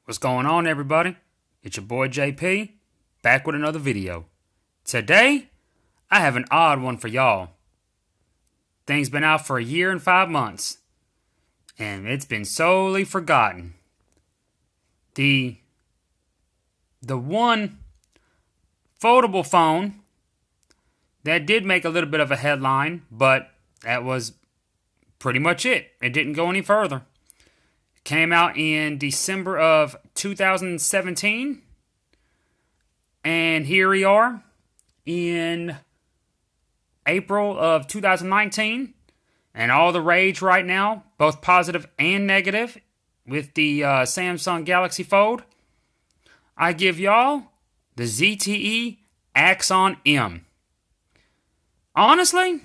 What's going on, everybody? It's your boy JP, back with another video. Today, I have an odd one for y'all. Thing's been out for a year and 5 months, and it's been solely forgotten. The one foldable phone that did make a little bit of a headline, but that was pretty much it. It didn't go any further. Came out in December of 2017. And here we are in April of 2019. And all the rage right now, both positive and negative, with the Samsung Galaxy Fold. I give y'all the ZTE AXON M. Honestly,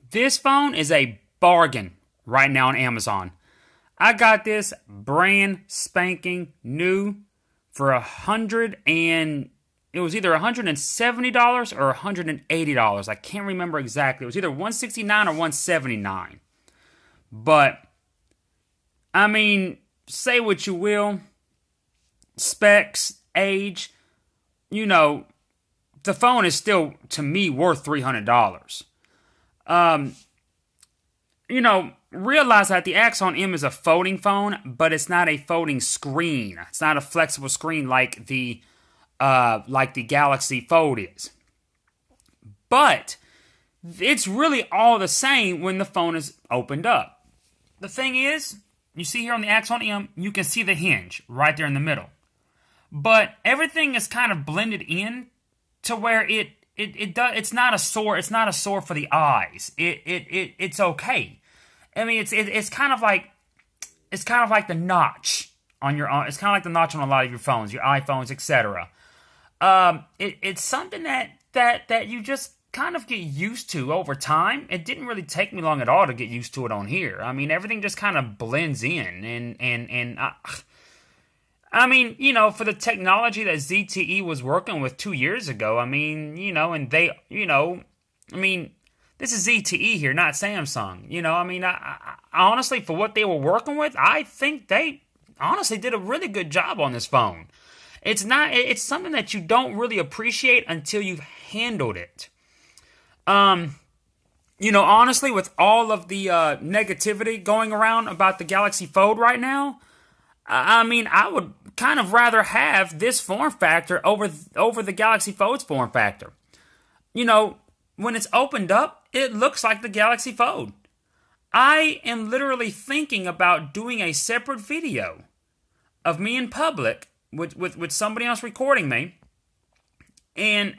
this phone is a bargain right now on Amazon. I got this brand spanking new for it was either $170 or $180. I can't remember exactly. It was either $169 or $179. But, I mean, say what you will. Specs, age, the phone is still, to me, worth $300. Realize that the AXON M is a folding phone, but it's not a folding screen. It's not a flexible screen like the Galaxy Fold is. But it's really all the same when the phone is opened up. The thing is, you see here on the AXON M, you can see the hinge right there in the middle. But everything is kind of blended in to where it's not a sore for the eyes. It's okay. I mean, it's kind of like the notch on your. It's kind of like the notch on a lot of your phones, your iPhones, etc. It's something that you just kind of get used to over time. It didn't really take me long at all to get used to it on here. I mean, everything just kind of blends in, and I mean, for the technology that ZTE was working with 2 years ago. I mean, and they, I mean. This is ZTE here, not Samsung. I honestly, for what they were working with, I think they honestly did a really good job on this phone. It's something that you don't really appreciate until you've handled it. Honestly, with all of the negativity going around about the Galaxy Fold right now, I mean, I would kind of rather have this form factor over the Galaxy Fold's form factor. When it's opened up, it looks like the Galaxy Fold. I am literally thinking about doing a separate video of me in public with somebody else recording me and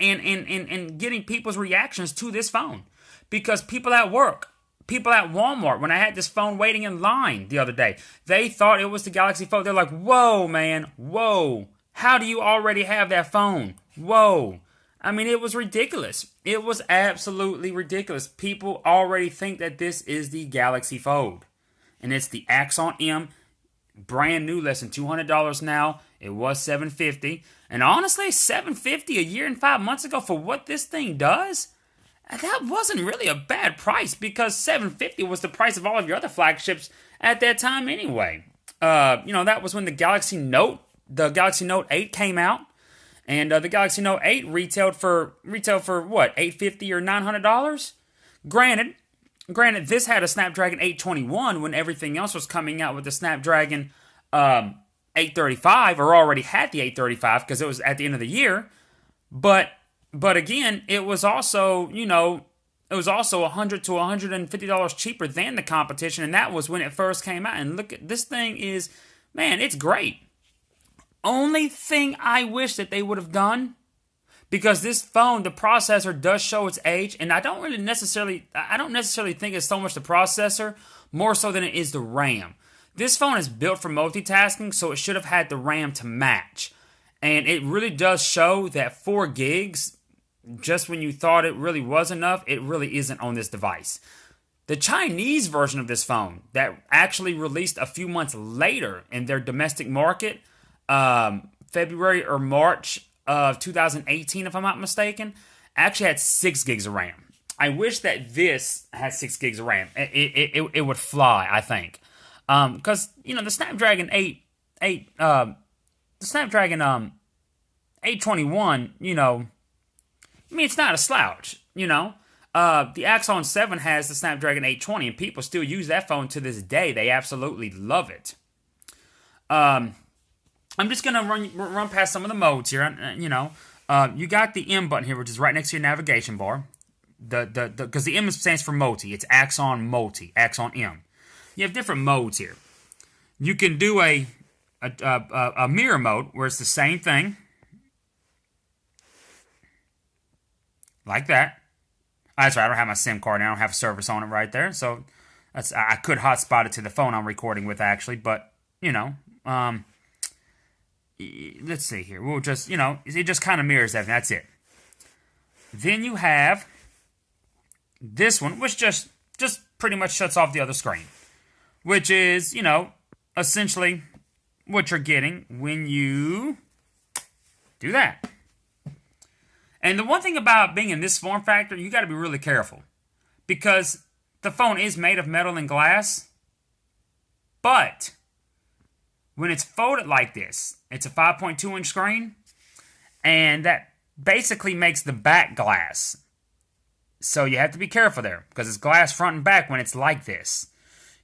getting people's reactions to this phone. Because people at work, people at Walmart, when I had this phone waiting in line the other day, they thought it was the Galaxy Fold. They're like, whoa, man, whoa. How do you already have that phone? Whoa. I mean, it was ridiculous. It was absolutely ridiculous. People already think that this is the Galaxy Fold. And it's the AXON M, brand new, less than $200 now. It was $750. And honestly, $750 a year and 5 months ago for what this thing does, that wasn't really a bad price, because $750 was the price of all of your other flagships at that time anyway. That was when the Galaxy Note 8 came out. And the Galaxy Note 8 retailed for what, $850 or $900? Granted, this had a Snapdragon 821 when everything else was coming out with the Snapdragon 835, or already had the 835 because it was at the end of the year. But again, it was also $100 to $150 cheaper than the competition, and that was when it first came out. And look at this thing it's great. Only thing I wish that they would have done, because this phone, the processor does show its age, and I don't necessarily think it's so much the processor, more so than it is the RAM. This phone is built for multitasking, so it should have had the RAM to match. And it really does show that 4 gigs, just when you thought it really was enough, it really isn't on this device. The Chinese version of this phone, that actually released a few months later in their domestic market, February or March of 2018, if I'm not mistaken, actually had 6 gigs of RAM. I wish that this had 6 gigs of RAM. It would fly, I think. Because, the Snapdragon 8 Snapdragon 821, I mean, it's not a slouch, The AXON 7 has the Snapdragon 820, and people still use that phone to this day. They absolutely love it. I'm just going to run past some of the modes here. You got the M button here, which is right next to your navigation bar. Because the M stands for multi. It's AXON multi, AXON M. You have different modes here. You can do a mirror mode, where it's the same thing. Like that. That's right, I don't have my SIM card and I don't have service on it right there. So I could hotspot it to the phone I'm recording with, actually. But, let's see here. We'll just, it just kind of mirrors everything. That's it. Then you have this one, which just pretty much shuts off the other screen. Which is, essentially what you're getting when you do that. And the one thing about being in this form factor, you got to be really careful. Because the phone is made of metal and glass. But when it's folded like this, it's a 5.2-inch screen. And that basically makes the back glass. So you have to be careful there. Because it's glass front and back when it's like this.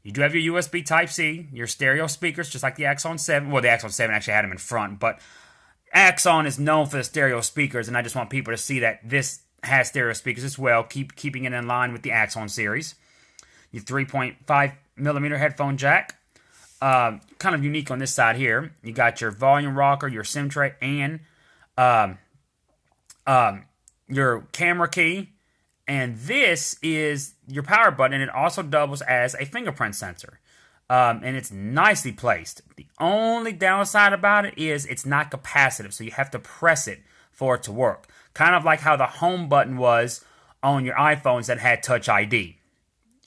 You do have your USB Type-C, your stereo speakers, just like the AXON 7. Well, the AXON 7 actually had them in front, but AXON is known for the stereo speakers, and I just want people to see that this has stereo speakers as well, keeping it in line with the AXON series. Your 3.5 millimeter headphone jack, kind of unique on this side here. You got your volume rocker, your SIM tray, and your camera key. And this is your power button, and it also doubles as a fingerprint sensor. And it's nicely placed. The only downside about it is it's not capacitive, so you have to press it for it to work. Kind of like how the home button was on your iPhones that had Touch ID.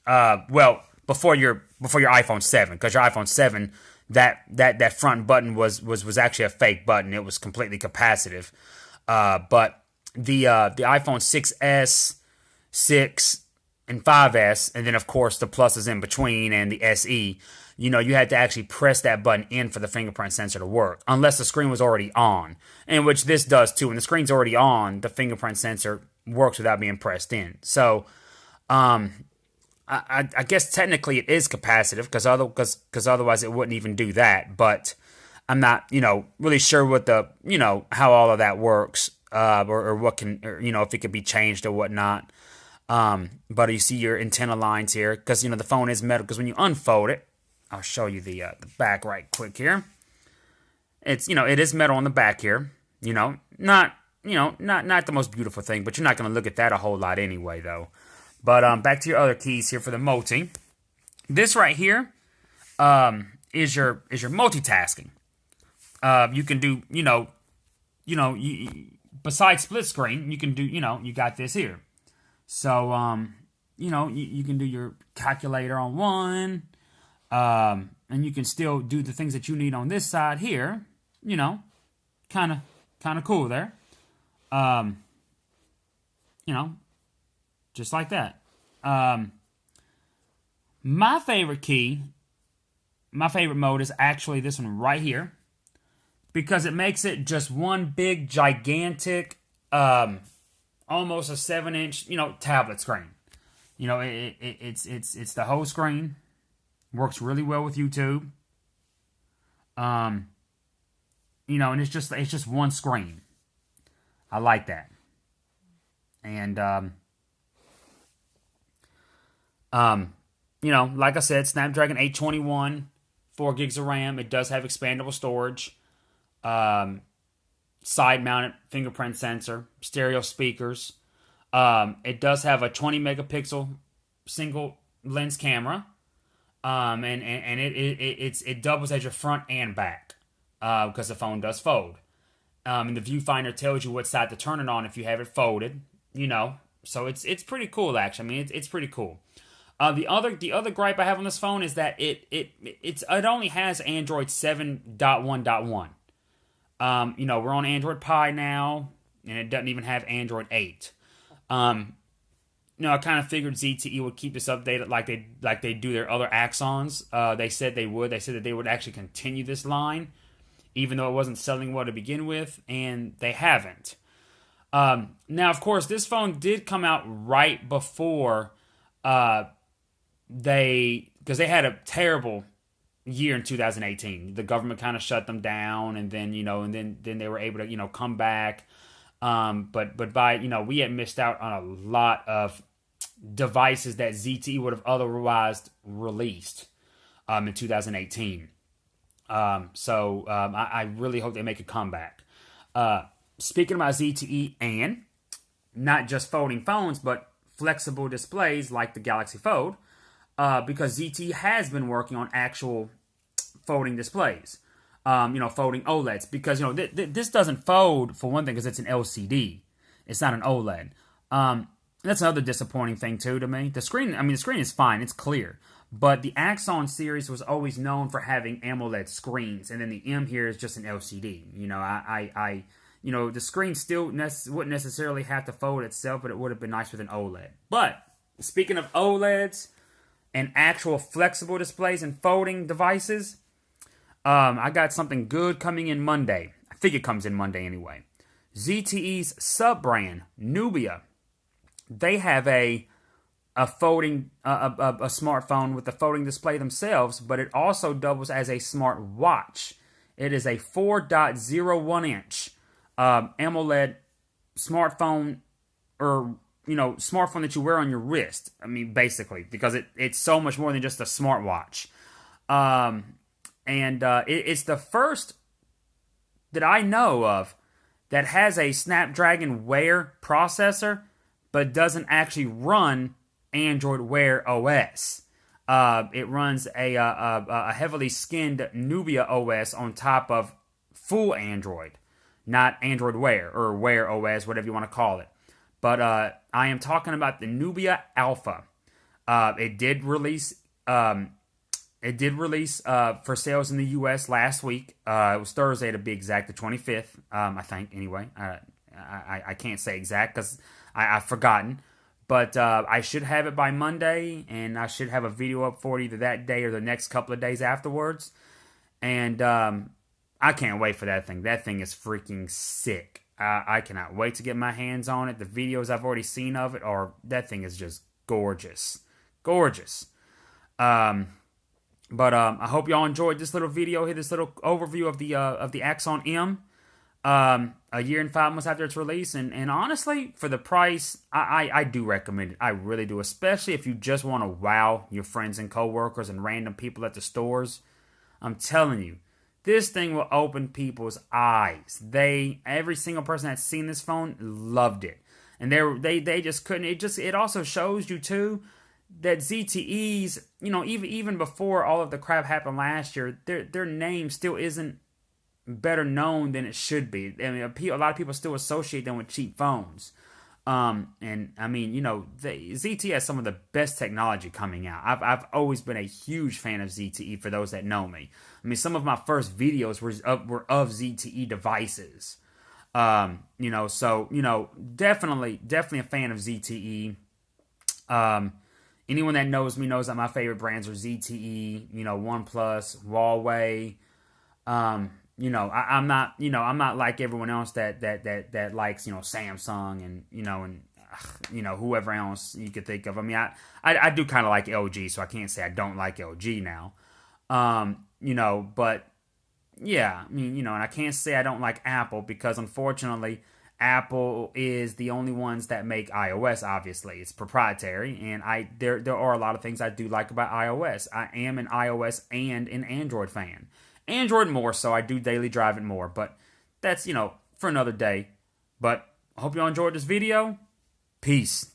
Well, before your iPhone 7, because your iPhone 7, that front button was actually a fake button. It was completely capacitive. But the iPhone 6S, 6, and 5S, and then of course the pluses in between and the SE, you had to actually press that button in for the fingerprint sensor to work, unless the screen was already on, and which this does too. When the screen's already on, the fingerprint sensor works without being pressed in. So, I guess technically it is capacitive, because otherwise it wouldn't even do that. But I'm not, really sure what how all of that works, or what can, if it could be changed or whatnot. But you see your antenna lines here, because the phone is metal. Because when you unfold it, I'll show you the back right quick here. It's it is metal on the back here. Not the most beautiful thing, but you're not going to look at that a whole lot anyway, though. But back to your other keys here for the multi. This right here is your multitasking. You can do besides split screen, you can do you got this here. So, you can do your calculator on one, and you can still do the things that you need on this side here, kind of cool there. Just like that. My favorite mode is actually this one right here, because it makes it just one big, gigantic, almost a 7-inch, tablet screen. It's the whole screen. Works really well with YouTube. And it's just one screen. I like that. And like I said, Snapdragon 821, 4 gigs of RAM. It does have expandable storage. Side-mounted fingerprint sensor, stereo speakers. It does have a 20 megapixel single lens camera, and it doubles as your front and back, because the phone does fold. And the viewfinder tells you what side to turn it on if you have it folded. So it's pretty cool, actually. I mean, it's pretty cool. The other gripe I have on this phone is that it only has Android 7.1.1. We're on Android Pie now, and it doesn't even have Android 8. I kind of figured ZTE would keep this updated like they do their other AXONs. They said they would. They said that they would actually continue this line even though it wasn't selling well to begin with, and they haven't. Now, of course, this phone did come out right before because they had a terrible year in 2018. The government kind of shut them down, and then then they were able to come back. But by we had missed out on a lot of devices that ZTE would have otherwise released in 2018. I really hope they make a comeback. Speaking about ZTE and not just folding phones, but flexible displays like the Galaxy Fold, because ZTE has been working on actual folding displays, folding OLEDs, because this doesn't fold, for one thing, because it's an LCD. It's not an OLED. That's another disappointing thing too to me. The screen is fine, it's clear, but the AXON series was always known for having AMOLED screens, and then the M here is just an LCD. The screen still wouldn't necessarily have to fold itself, but it would have been nice with an OLED. But speaking of OLEDs and actual flexible displays and folding devices, I got something good coming in Monday. I think it comes in Monday anyway. ZTE's sub-brand, Nubia, they have a folding a smartphone with a folding display themselves, but it also doubles as a smart watch. It is a 4.01 inch AMOLED smartphone, or smartphone that you wear on your wrist. Basically, because it's so much more than just a smartwatch. It's the first that I know of that has a Snapdragon Wear processor, but doesn't actually run Android Wear OS. It runs a heavily skinned Nubia OS on top of full Android, not Android Wear or Wear OS, whatever you want to call it. But I am talking about the Nubia Alpha. It did release for sales in the U.S. last week. It was Thursday to be exact, the 25th, I think. Anyway, I can't say exact because I've forgotten. But I should have it by Monday, and I should have a video up for it either that day or the next couple of days afterwards. And I can't wait for that thing. That thing is freaking sick. I cannot wait to get my hands on it. The videos I've already seen of it that thing is just gorgeous. Gorgeous. I hope y'all enjoyed this little video here, this little overview of the AXON M. A year and 5 months after its release, and honestly, for the price, I do recommend it. I really do, especially if you just want to wow your friends and coworkers and random people at the stores. I'm telling you, this thing will open people's eyes. Every single person that's seen this phone loved it, and they just couldn't. It also shows you too that ZTE's, even before all of the crap happened last year, their name still isn't better known than it should be. A lot of people still associate them with cheap phones. ZTE has some of the best technology coming out. I've always been a huge fan of ZTE, for those that know me. Some of my first videos were of ZTE devices. Definitely a fan of ZTE. Anyone that knows me knows that my favorite brands are ZTE, OnePlus, Huawei. I'm not like everyone else that likes, Samsung and whoever else you could think of. I do kind of like LG, so I can't say I don't like LG now. But yeah, and I can't say I don't like Apple, because unfortunately Apple is the only ones that make iOS. Obviously, it's proprietary, and there are a lot of things I do like about iOS. I am an iOS and an Android fan. Android more so. I do daily drive it more, but that's, for another day. But I hope you all enjoyed this video. Peace.